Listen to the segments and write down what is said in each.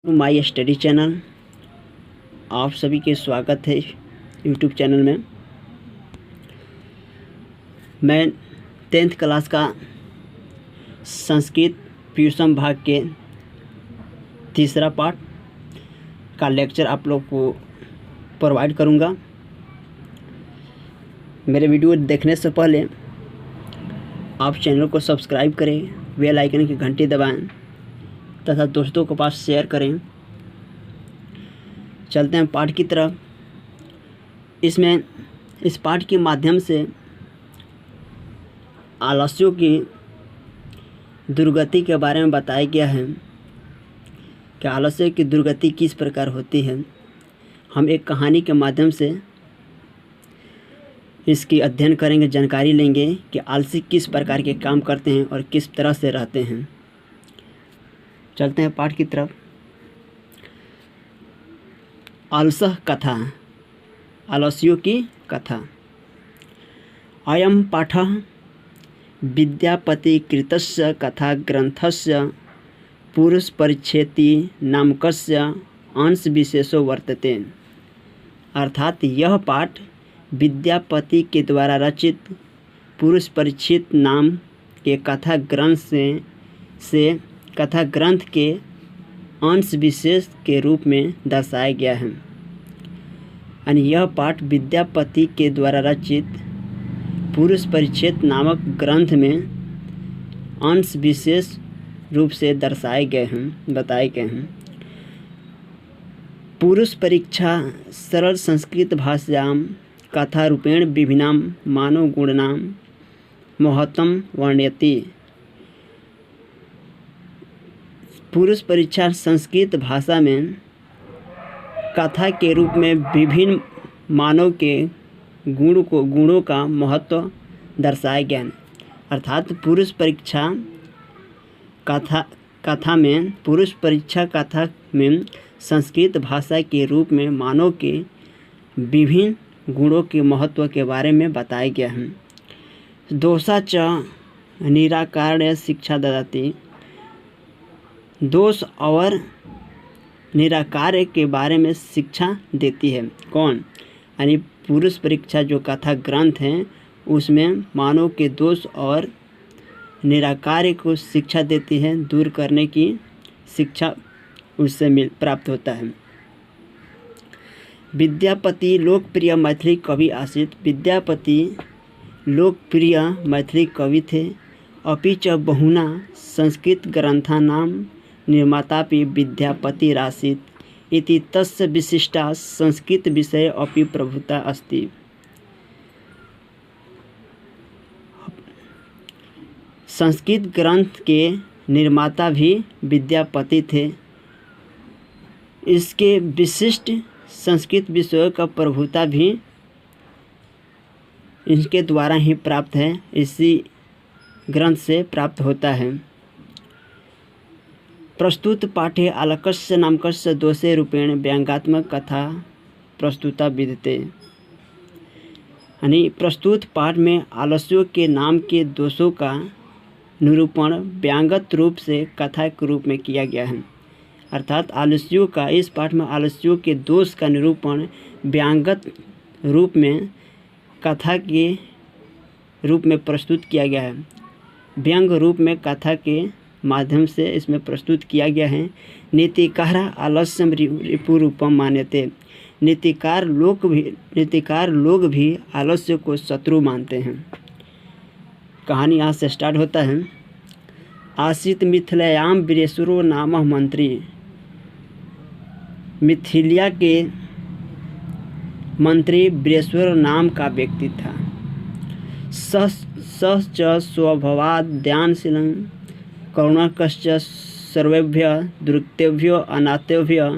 My study channel, आप सभी के स्वागत है यूट्यूब चैनल में। मैं 10th क्लास का संस्कृत प्यूसम भाग के तीसरा पार्ट का लेक्चर आप लोग को प्रोवाइड करूंगा। मेरे वीडियो देखने से पहले आप चैनल को सब्सक्राइब करें, बेल आइकन की घंटी दबाएं तथा दोस्तों के पास शेयर करें। चलते हैं पाठ की तरफ। इस पाठ के माध्यम से आलस्यों की दुर्गति के बारे में बताया गया है कि आलस्य की दुर्गति किस प्रकार होती है। हम एक कहानी के माध्यम से इसकी अध्ययन करेंगे, जानकारी लेंगे कि आलसी किस प्रकार के काम करते हैं और किस तरह से रहते हैं। चलते हैं पाठ की तरफ। आलसः कथा, आलस्यों की कथा। अयं पाठः विद्यापतिकृतस्य कथाग्रन्थस्य पुरुषपरिच्छेदी नामकस्य अंशविशेषो वर्तते। अर्थात यह पाठ विद्यापति के द्वारा रचित पुरुषपरिच्छेद नाम के कथा ग्रंथ के अंश विशेष के रूप में दर्शाया गया है। यानी यह पाठ विद्यापति के द्वारा रचित पुरुषपरिच्छेद नामक ग्रंथ में अंश विशेष रूप से दर्शाए गए हैं, बताए गए हैं। पुरुष परीक्षा सरल संस्कृत भाषायां कथा रूपेण विभिन्नां मानव गुणानां महत्वं वर्णयति। पुरुष परीक्षा संस्कृत भाषा में कथा के रूप में विभिन्न मानव के गुणों का महत्व दर्शाया गया है। अर्थात पुरुष परीक्षा कथा में संस्कृत भाषा के रूप में मानव के विभिन्न गुणों के महत्व के बारे में बताया गया है। दोषा च निराकरण शिक्षा ददाति। दोष और निराकार के बारे में शिक्षा देती है। कौन? यानी पुरुष परीक्षा जो कथा ग्रंथ हैं उसमें मानव के दोष और निराकार को शिक्षा देती है, दूर करने की शिक्षा उससे प्राप्त होता है। विद्यापति लोकप्रिय मैथिली कवि आसीत्। विद्यापति लोकप्रिय मैथिली कवि थे। अपि च बहुना संस्कृत ग्रंथानां निर्मातापि विद्यापतिरासीत् इति तस्य विशिष्टा संस्कृत विषये अपि प्रभुता अस्ति। संस्कृत ग्रंथ के निर्माता भी विद्यापति थे। इसके विशिष्ट संस्कृत विषयों का प्रभुता भी इनके द्वारा ही प्राप्त है, इसी ग्रंथ से प्राप्त होता है। प्रस्तुत पाठे आलकस्य नामकस्य दोषे रूपेण व्यंग्यात्मक कथा प्रस्तुता विद्यते। यानी प्रस्तुत पाठ में आलस्यों के नाम के दोषों का निरूपण व्यंग्यत रूप से कथा के रूप में किया गया है। अर्थात आलस्यों का इस पाठ में आलस्यों के दोष का निरूपण व्यंग्यत रूप में कथा के रूप में प्रस्तुत किया गया है। व्यंग रूप में कथा के माध्यम से इसमें प्रस्तुत किया गया है। नीतिकार आलस्यम रिपुरूपम मान्यते। नीतिकार लोग भी आलस्य को शत्रु मानते हैं। कहानी यहाँ से स्टार्ट होता है। आसीत मिथिलायां वीरेश्वरो नामः मंत्री। मिथिला के मंत्री वीरेश्वर नाम का व्यक्ति था। सह च स्वभावाद् करुणाकश्च सर्वेभ्यः दुर्गतेभ्यो अनाथेभ्यो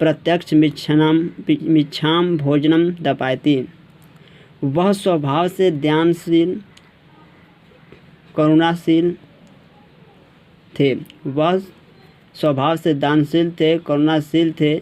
प्रत्यक्ष मिच्छाम भोजनम दपायति। वह स्वभाव से दानशील करुणाशील थे। करुणाशील थे।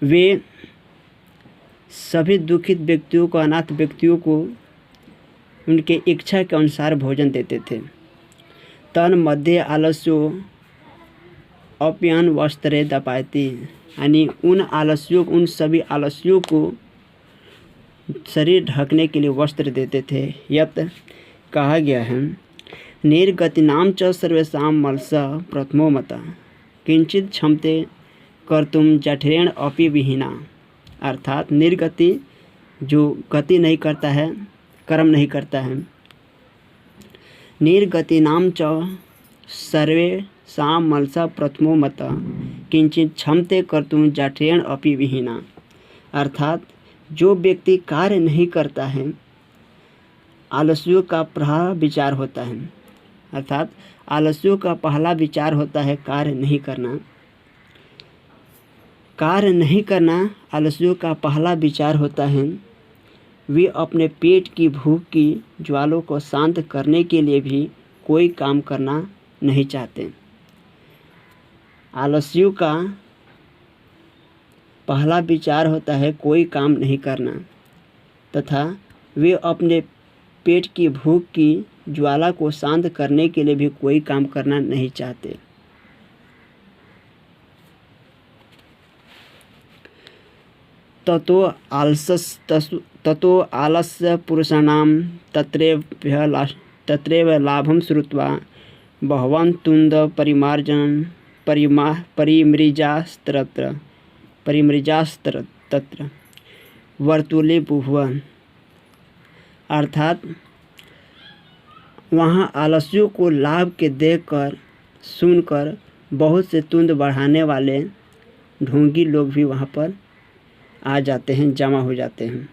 वे सभी दुखित व्यक्तियों को, अनाथ व्यक्तियों को उनके इच्छा के अनुसार भोजन देते थे। तन मध्य आलस्यो अप्यन वस्त्रे दपायति, यानी उन सभी आलस्यों को शरीर ढकने के लिए वस्त्र देते थे। यत कहा गया है निर्गतिनाम च सर्वेषां मलसः प्रथमो मतः किंचित क्षमते कर्तुम जठरेण अपि विहीना, अर्थात निर्गति जो गति नहीं करता है, कर्म नहीं करता है। निर्गतिनाम च सर्वेषां मलसः प्रथमो मतः किंचित क्षमते कर्तुम जठरेण अपि विहीना, अर्थात जो व्यक्ति कार्य नहीं करता है आलस्यों का पहला विचार होता है, अर्थात आलस्यों का पहला विचार होता है कार्य नहीं करना। कार्य नहीं करना आलस्यों का पहला विचार होता है। वे अपने पेट की भूख की ज्वालों को शांत करने के लिए भी कोई काम करना नहीं चाहते। आलस्यों का पहला विचार होता है कोई काम नहीं करना, तथा वे अपने पेट की भूख की ज्वाला को शांत करने के लिए भी कोई काम करना नहीं चाहते। ततो आलस्य पुरुषाणां तत्रैव लाभं श्रुत्वा बहवन् तुंद परिमृजास्त्र तत्र वर्तुले बुभुवन, अर्थात वहाँ आलस्यों को लाभ के देखकर सुनकर बहुत से तुंद बढ़ाने वाले ढोंगी लोग भी वहाँ पर आ जाते हैं, जमा हो जाते हैं।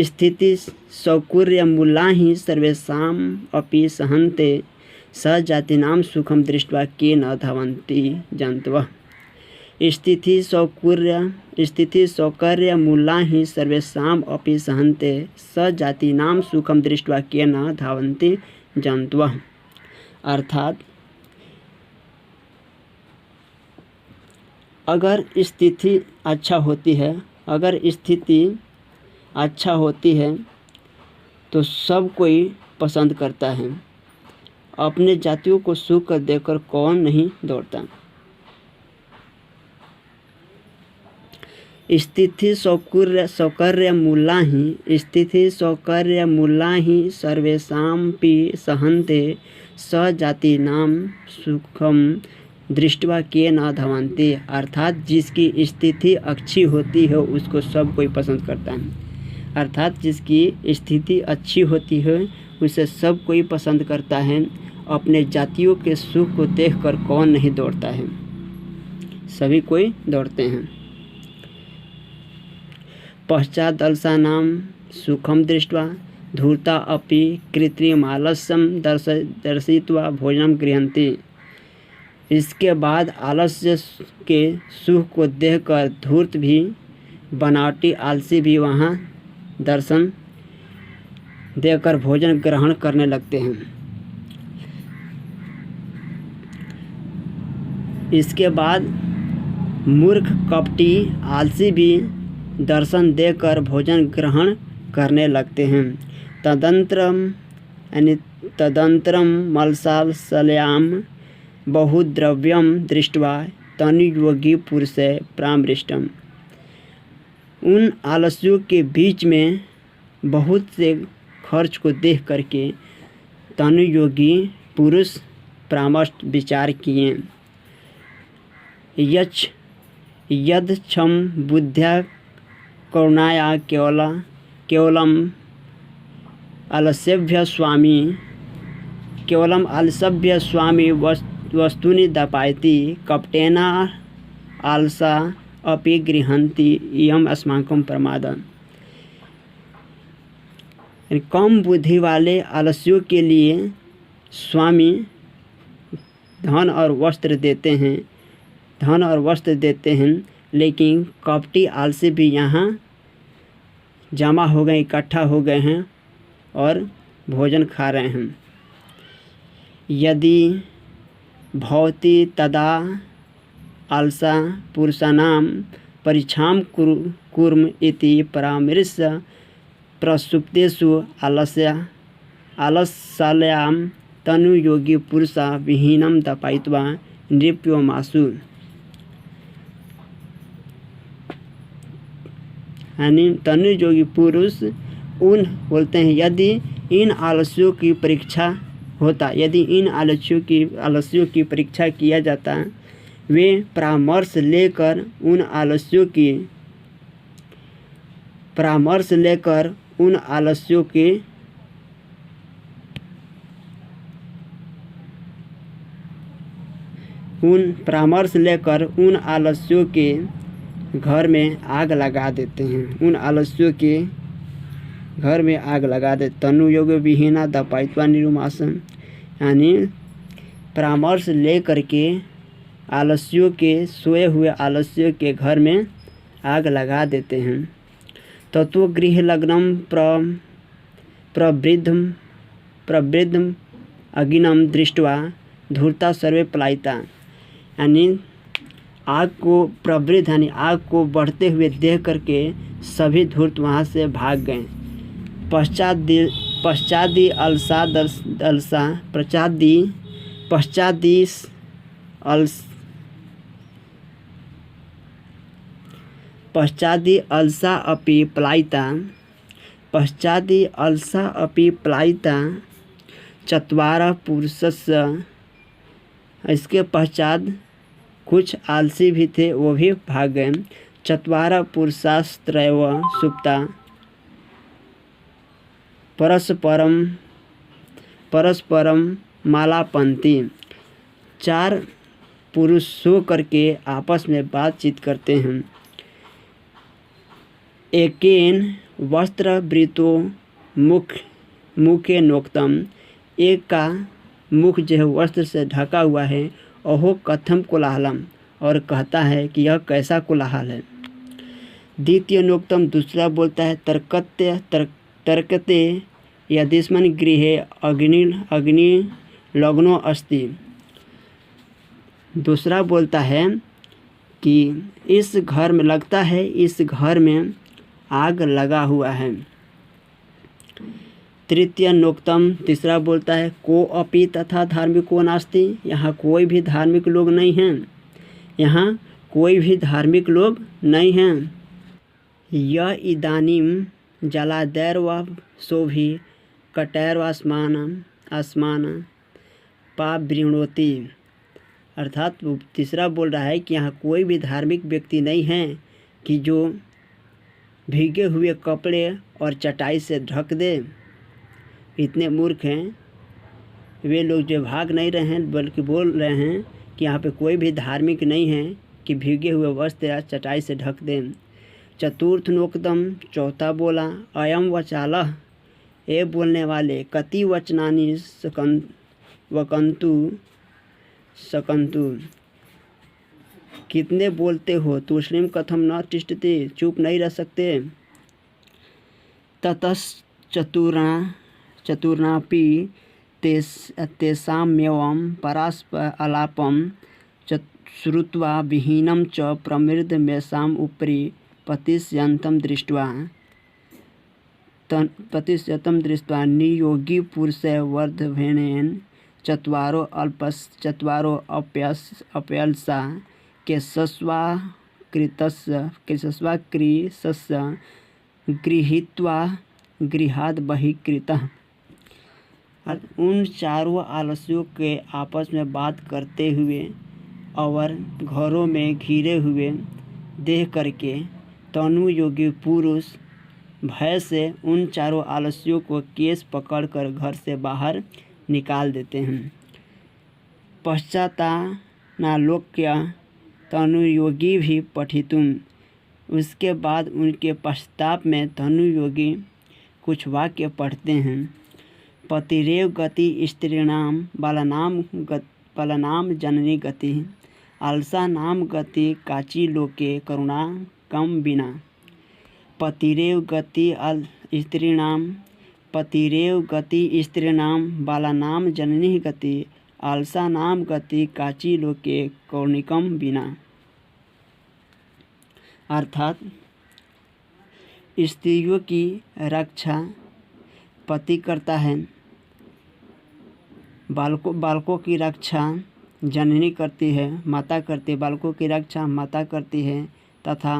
स्थिति सौकुर्य मूला ही सर्वेषां अपि सहन्ते स जातीनां सुखम दृष्ट्वा के न धावन्ति जन्तवः। स्थिति सौकर्य मूला ही सर्वेषां अपि सहन्ते स जातीनां सुखम दृष्ट्वा के न धावन्ति जन्तवः, अर्थात अगर स्थिति अच्छा होती है तो सब कोई पसंद करता है। अपने जातियों को सुख कर देखकर कौन नहीं दौड़ता। स्थिति सौकर्य मूला ही सर्वेषांपि सहन्ते स जातीनां सुखम दृष्ट्वा के न धावन्ति, अर्थात जिसकी स्थिति अच्छी होती है उसको सब कोई पसंद करता है। अर्थात जिसकी स्थिति अच्छी होती है उसे सब कोई पसंद करता है। अपने जातियों के सुख को देखकर कौन नहीं दौड़ता है, सभी कोई दौड़ते हैं। पश्चात अलसानां सुखम दृष्ट्वा धूर्ता अपि कृत्रिमालस्यं दर्शयित्वा भोजनं गृह्णन्ति। इसके बाद आलस्य के सुख को देखकर धूर्त भी, बनावटी आलसी भी वहाँ दर्शन देकर भोजन ग्रहण करने लगते हैं। इसके बाद मूर्ख कपटी आलसी भी दर्शन देकर भोजन ग्रहण करने लगते हैं। तदंतरम मलसालसल्याम बहुद्रव्यम दृष्ट्वा तनुयोगी पुरुषे प्रामृष्टम। उन आलस्यों के बीच में बहुत से खर्च को देख करके तनुयोगी पुरुष परामर्श विचार किए। यदक्षम बुद्ध्या करुणाया केवलम आलस्यभ्य स्वामी वस्तूनि दपायति कपटेना आलसा अपि गृह्णन्ति इयम् अस्माकं प्रमादः। कम बुद्धि वाले आलस्यों के लिए स्वामी धन और वस्त्र देते हैं, लेकिन कपटी आलसी भी यहाँ जमा हो गए, इकट्ठा हो गए हैं और भोजन खा रहे हैं। यदि भवति तदा आलसा पुरुषाणां परीक्षां कुर्म इति परामर्श्य प्रसुप्तेषु आलस्याल्यां तनुयोगी पुरुषा विहीनं दपायित्वा नृप्योमासु, यानी तनु योगी पुरुष उन बोलते हैं यदि इन आलस्यों की परीक्षा होता, यदि इन आलस्यों की परीक्षा किया जाता, वे परामर्श लेकर उन आलस्यों के घर में आग लगा देते हैं, उन आलस्यों के घर में आग लगा दे। तनु योग विहीना दपायित्वा निरुमासम, यानी परामर्श ले करके आलस्यों के सोए हुए आलस्यों के घर में आग लगा देते हैं। तत्व गृह लग्नम प्रवृद्धम अग्निम दृष्ट्वा धूर्ता सर्वे पलायिता, यानी आग को प्रवृद्ध यानी आग को बढ़ते हुए देख करके सभी धूर्त वहाँ से भाग गए। पश्चादि अलसा अपि पलायिता चत्वारः पुरुषस्य, इसके पश्चात कुछ आलसी भी थे वो भी भाग गए। चत्वारः पुरुषास्त्रैव सुप्ता परस्परम मालापन्ति, 4 पुरुष सो करके आपस में बातचीत करते हैं। एकेन वस्त्रवृतो मुखे नोक्तम, एक का मुख जो है वस्त्र से ढका हुआ है। अहो कथम कोलाहलम, और कहता है कि यह कैसा कोलाहल है। द्वितीय नोक्तम, दूसरा बोलता है तर्कते यदिस्मन् गृहे अग्नि लग्नो अस्ति, दूसरा बोलता है कि इस घर में लगता है इस घर में आग लगा हुआ है। तृतीय नोक्तम, तीसरा बोलता है को अपि तथा धार्मिको नास्ति, यहाँ कोई भी धार्मिक लोग नहीं हैं, यहाँ कोई भी धार्मिक लोग नहीं हैं। यह इदानीम जलादैर्वा शोभि कटैर्वास्मान पावृणोति, अर्थात तीसरा बोल रहा है कि यहाँ कोई भी धार्मिक व्यक्ति नहीं है कि जो भीगे हुए कपड़े और चटाई से ढक दे। इतने मूर्ख हैं वे लोग जो भाग नहीं रहे हैं, बल्कि बोल रहे हैं कि यहाँ पे कोई भी धार्मिक नहीं है कि भीगे हुए वस्त्र या चटाई से ढक दें। चतुर्थ नोक्तम, चौथा बोला अयम वचालः, ए बोलने वाले कति वचनानि सकंतु, कितने बोलते हो, तूष्णीम कथम न तिष्ठति, चुप नहीं रह सकते। ततश्चतुर्नापि तेषाम्येवं परास्परालापं श्रुत्वा विहीनं च प्रमृदमेषाम् उपरि पतिष्यन्तं दृष्ट्वा नियोगी पुरुषे वर्धमानेन चत्वारो अप्यल्सा केशस्वाकृतस्य गृहीत्वा गृहात् बहिष्कृतः, उन चारों आलस्यों के आपस में बात करते हुए और घरों में घिरे हुए देख करके तनु योगी पुरुष भय से उन चारों आलस्यों को केस पकड़कर घर से बाहर निकाल देते हैं। पश्चातानालोक्य तनुयोगी भी पठितुम, उसके बाद उनके पश्चाताप में तनुयोगी कुछ वाक्य पढ़ते हैं। पतिरेव गति स्त्रीणाम बालानाम जननी गति, आलसा नाम गति काची लोके करुणा कम बिना। पतिरेव गति स्त्रीणाम बालानाम जननी गति, आलसा नाम गति काची लोके करुणिकम बिना, अर्थात स्त्रियों की रक्षा पति करता है, बालकों की रक्षा जननी करती है, माता करती है, बालकों की रक्षा माता करती है तथा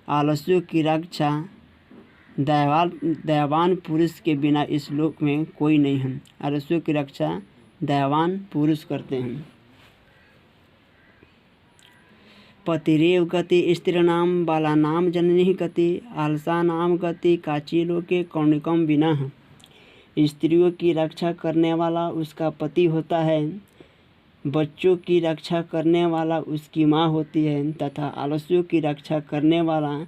आलस्यों की रक्षा दयावान पुरुष के बिना इस लोक में कोई नहीं है। आलस्यों की रक्षा दयावान पुरुष करते हैं। पतिरेव गति स्त्रीणाम बालानाम जननी गति आलसानाम गति काची लोके कौणिकम विना। स्त्रियों की रक्षा करने वाला उसका पति होता है, बच्चों की रक्षा करने वाला उसकी माँ होती है तथा आलस्यों की रक्षा करने वाला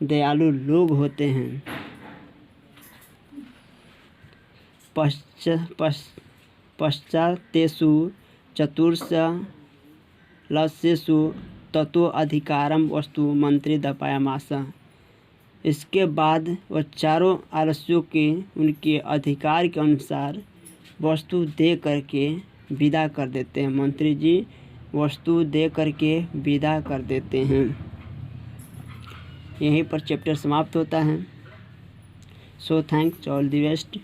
दयालु लोग होते हैं। पश्चातेषु चतुर्लस्येषु ततो अधिकारम वस्तु मंत्री दपायामास। इसके बाद वह चारों आलस्यों के उनके अधिकार के अनुसार वस्तु दे करके विदा कर देते हैं। मंत्री जी वस्तु दे करके विदा कर देते हैं। यहीं पर चैप्टर समाप्त होता है। So thanks all the best.